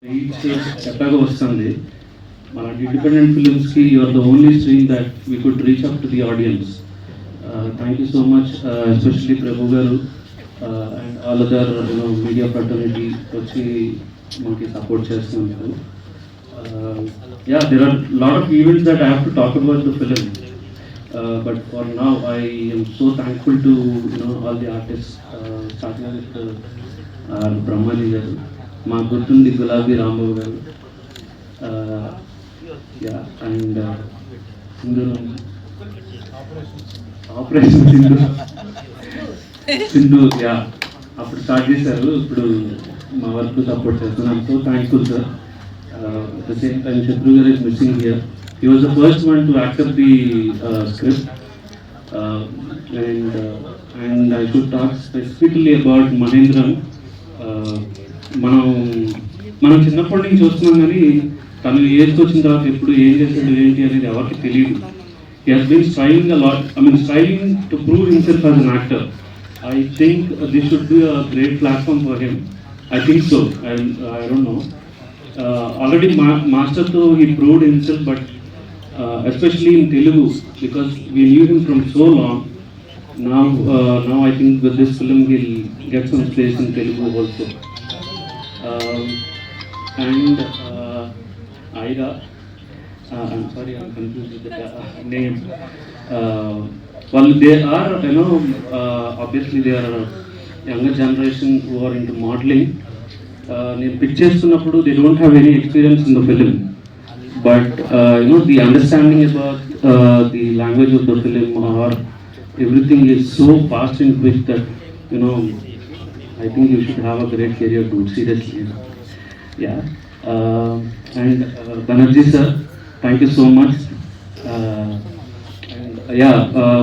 ఎట్లాగో వస్తుంది మన ఇండిపెండెంట్ ఫిలిమ్స్కి you're the only stream that we could reach up to the audience. Thank you so much, especially Prabhu garu and all other media fraternity వచ్చి మనకి support చేస్తున్నారు. Yeah, there are a lot of events that I have to talk about the film, but for now I am so thankful to all the artists, starting with Brahmani garu, మా గుర్తుంది గులాబీ రాంబాబు గారు, yeah and Sindhu, operation Sindhu yeah అప్పుడు start చేశారు, ఇప్పుడు మా work support చేస్తున్నాను. So thankful sir. At the same time, Shatru Garu is missing here. He was the first one to accept the script, and I should talk specifically about Mahendran. మనం చిన్నప్పటి నుంచి చూస్తున్నాం, కానీ తను ఏజ్కి వచ్చిన తర్వాత ఎప్పుడు ఏం చేస్తాడు ఏంటి అనేది ఎవరికి తెలియదు. He has been striving a lot. Striving to prove himself as an actor. I think this should be a great platform for him. I think so. I don't know. Already master though he proved himself, but especially in Telugu, because we knew him from so long. Now I think with this film he'll get some place in Telugu also. And Aira, I'm sorry, I'm confused with the name. Well, they are, obviously they are a younger generation who are into modeling. నేను pick చేస్తున్నప్పుడు they don't have any experience in the film, but the understanding about the language of the film or everything is so fast and quick that I think you should have a great career to seriously. Yeah and Banerjee sir, thank you so much. And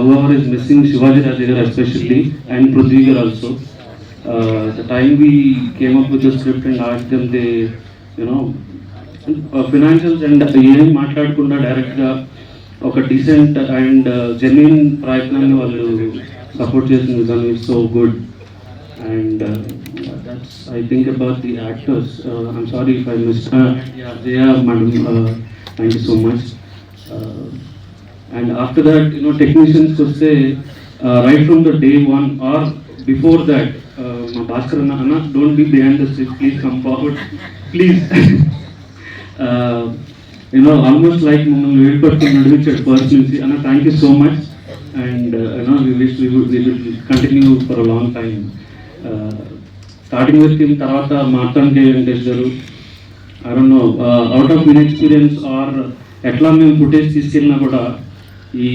whoever is missing, Shivaji Rajagar especially, and Prithvi Garu also. The time we came up with the script and asked them, they financials and ఏం మాట్లాడకుండా డైరెక్ట్గా ఒక decent and genuine ప్రయత్నాన్ని వాళ్ళు support చేసిన విధానం is so good. And that's I think about the actors. I'm sorry if I miss Jaya madam, thank you so much. And after that టెక్నీషియన్స్కి వస్తే right from the day one or before that, మా భాస్కర్ అన్న don't be behind the script, please come forward please. Almost like మమ్మల్ని వేడిపట్టుకుని నడిపించాడు first నుంచి. అన్న thank you so much, and we wish we will continue for a long time. Starting with him, తర్వాత మార్తాండ్ కే వెంకటేష్ గారు, I don't know out of in experience or ఎట్లా మేము footage తీసుకెళ్ళినా కూడా ఈ